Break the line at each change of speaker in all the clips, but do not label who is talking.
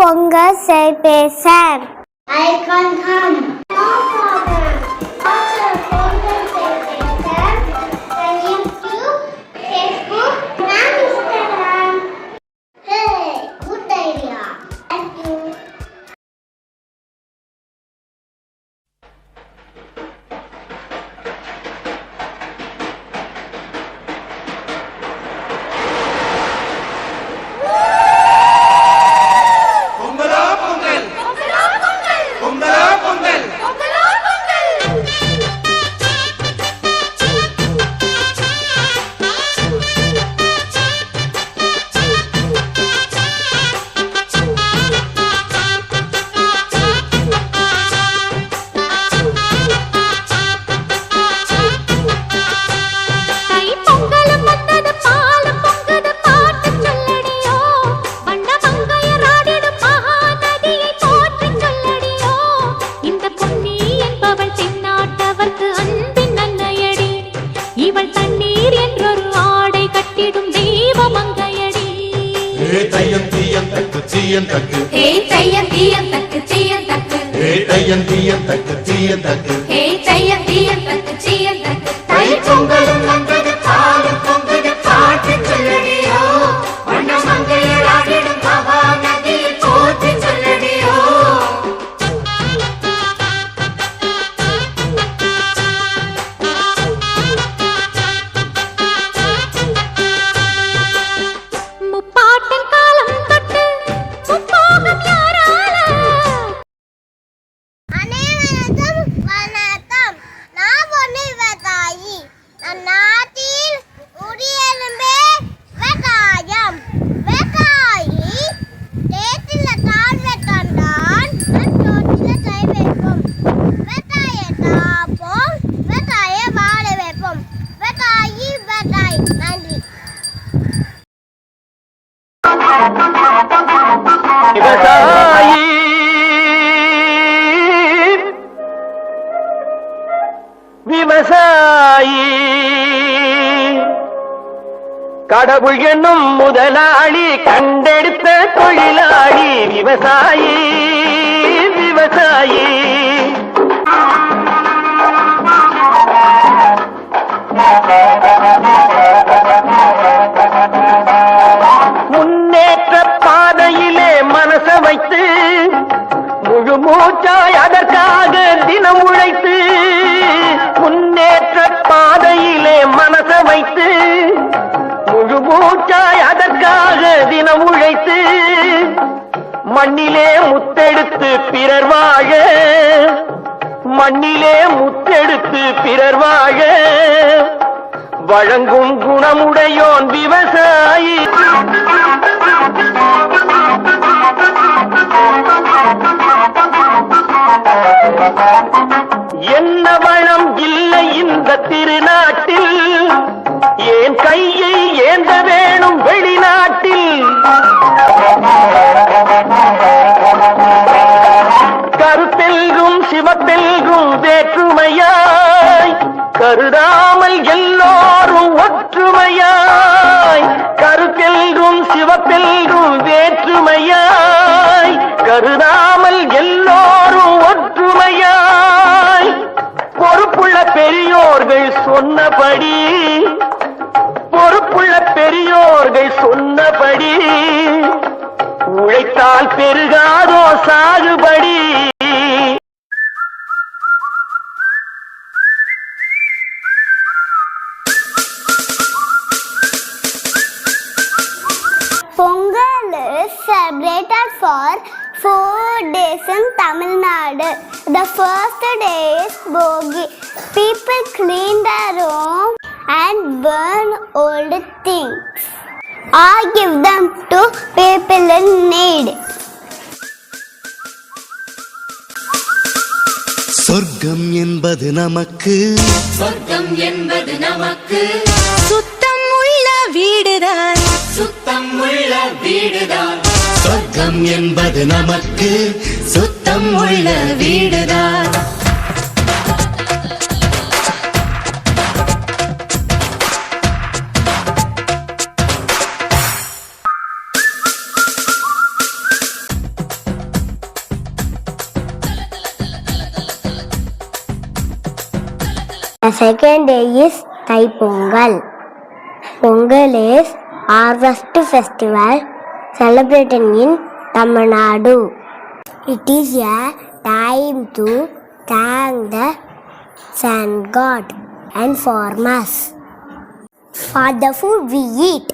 Pongal celebration. I can come. No problem. After Pongal celebration, on YouTube, Facebook, and Instagram. Hey, good idea. Thank you.
விவசாயி கடவுள் என்னும் முதலாளி கண்டெடுத்த தொழிலாளி விவசாயி விவசாயி முன்னேற்ற பாதையிலே மனச வைத்து முழு மூச்சாய் அதற்காக தினம் உழைத்து முன்னேற்ற பாதையிலே மனச வைத்து முழு மூச்சாய் அதற்காக தினம் உழைத்து மண்ணிலே முத்தெடுத்து பிறர் வாழ மண்ணிலே முத்தெடுத்து பிறர் வாழ வழங்கும் குணமுடையோன் விவசாயி என்ன வளம் இல்லை இந்த திருநாட்டில் ஏன் கையை ஏந்த வேணும் வெளிநாட்டில் கருத்தெல்கும் சிவத்தெல்கும் வேற்றுமையாய் கருதாமல் எல்லோரும் ஒற்றுமையாய் கருத்தெல்கும் சிவத்தெல்கும் வேற்றுமையாய் கருதாமல் எல்லோரும் ஒற்றுமையாய் பொறுப்புள்ள பெரியோர்கள் சொன்னபடி பொறுப்புள்ள பெரியோர்கள் சொன்னபடி உழைத்தால் பெருகாதோ சாகுபடி
Pongal is celebrated for 4 days in Tamil Nadu. The first day is Bogi. People clean their home and burn old things or give them to people in need.
சொர்க்கம் என்பது நமக்கு
சொர்க்கம் என்பது நமக்கு
சுத்தம் உள்ள வீடுதான்
சுத்தம் உள்ள வீடுதான்
சொர்க்கம் என்பது நமக்கு
சுத்தம் உள்ள வீடுதான்
The second day is Thai Pongal. Pongal is harvest festival celebrated in Tamil Nadu. It is a time to thank the sun god and farmers for the food we eat.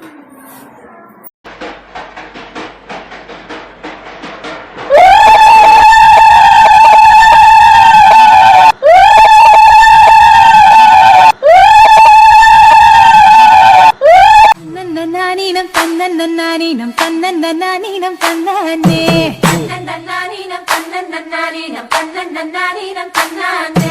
தன்னன்னானீனம் தன்னன்னானீனம் தன்னன்னானீனம் தன்னானே
தன்னன்னானீனம் தன்னன்னானீனம் தன்னன்னானீனம் தன்னானே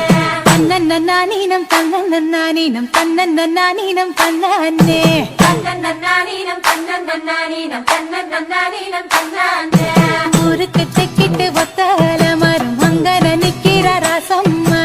தன்னன்னானீனம் தன்னன்னானீனம் தன்னன்னானீனம் தன்னானே
தன்னன்னானீனம் தன்னன்னானீனம் தன்னன்னானீனம் தன்னானே
ஊருக்கு செக்கிட்டு ஒத்தல மரம் அங்கன நிக்கிற Rasamma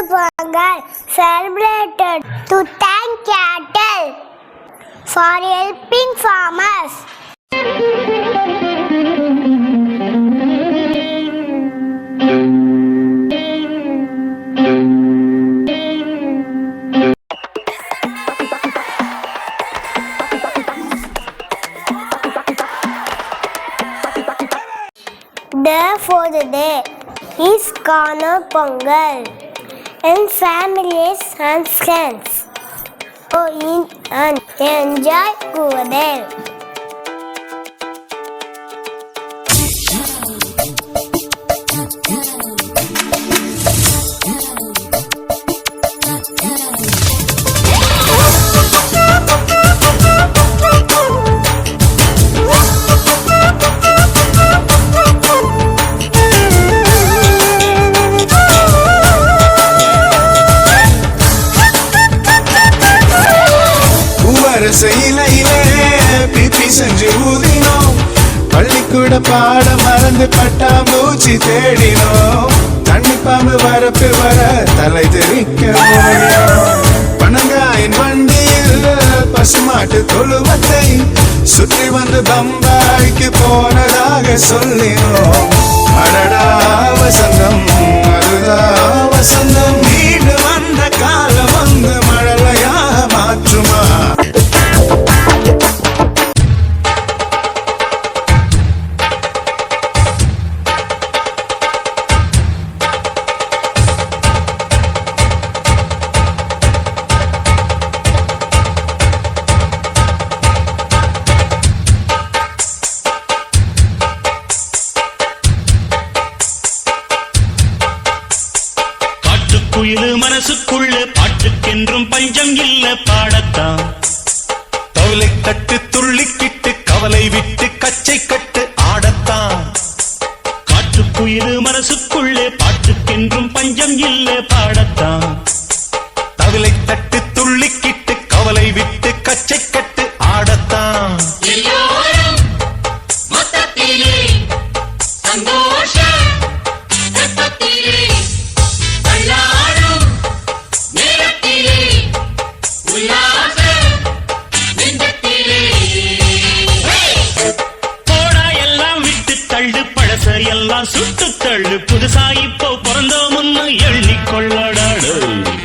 Pongal celebrated to thank cattle for helping farmers. The fourth day is Kanu Pongal. And families and friends go in and enjoy Kudel.
செய்யிலே பிபி செஞ்சு ஊதினோம் பள்ளிக்கூட பாட மறந்து பட்டாம்பூச்சி தேடினோம் தண்ணி பாம்பு வரப்பு வர தலை தெரிக்க பனங்காயின் வண்டியில் பசுமாட்டு தொழுவத்தை சுற்றி வந்து பம்பாய்க்கு போனதாக சொல்லினோம் அடடா வசந்தம் அதுதான் வசந்தம் வீடு வந்த காலம் வந்து மழலையா மாற்றுமா
இல்ல பாடத்தான்.
தவளை தட்டு துள்ளிக்கிட்டு கவலை விட்டு கச்சை கட்டு ஆடத்தான்.
காற்றுக்குயிரு மனசுக்குள்ளே பாட்டுக்கென்றும் பஞ்சம் இல்ல பாடத்தான்.
தவளை தட்டு துள்ளிக்கிட்டு கவலை விட்டு கச்சை கட்டு ஆடத்தான்.
எல்லோரும் மொத்தத்திலே சந்தோஷ வெப்பத்திலே தள்ளாடும் நேரத்திலே உல்லாச நெஞ்சத்திலே
போடா எல்லாம் விட்டு தள்ளு பழச எல்லாம் சுட்டு தள்ளு புதுசா இப்போ பிறந்தோம்னு எண்ணிக்கொள்ளடாடு.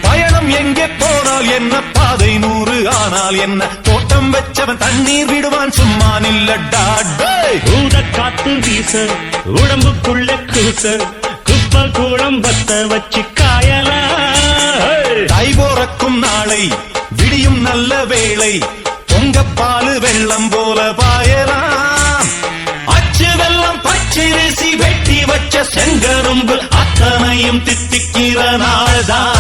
பயணம் எங்கே போனால் என்ன பாதை 100 ஆனால் என்ன தோட்டம் வச்சவன் தண்ணீர் விடுவான் சும்மா நில்லடா.
ஊத காத்து வீச உடம்புக்குள்ள கூச குப்பை கூடம் பத்த வச்சு காயலா.
தை போறக்கும் நாளை விடியும் நல்ல வேளை பொங்கப்பாலு வெள்ளம் போல பாயலாம். அச்சு வெள்ளம் பச்சரிசி வெட்டி வச்ச செங்கரும்பு அத்தனையும் தித்திக்கிற நாள்தான்.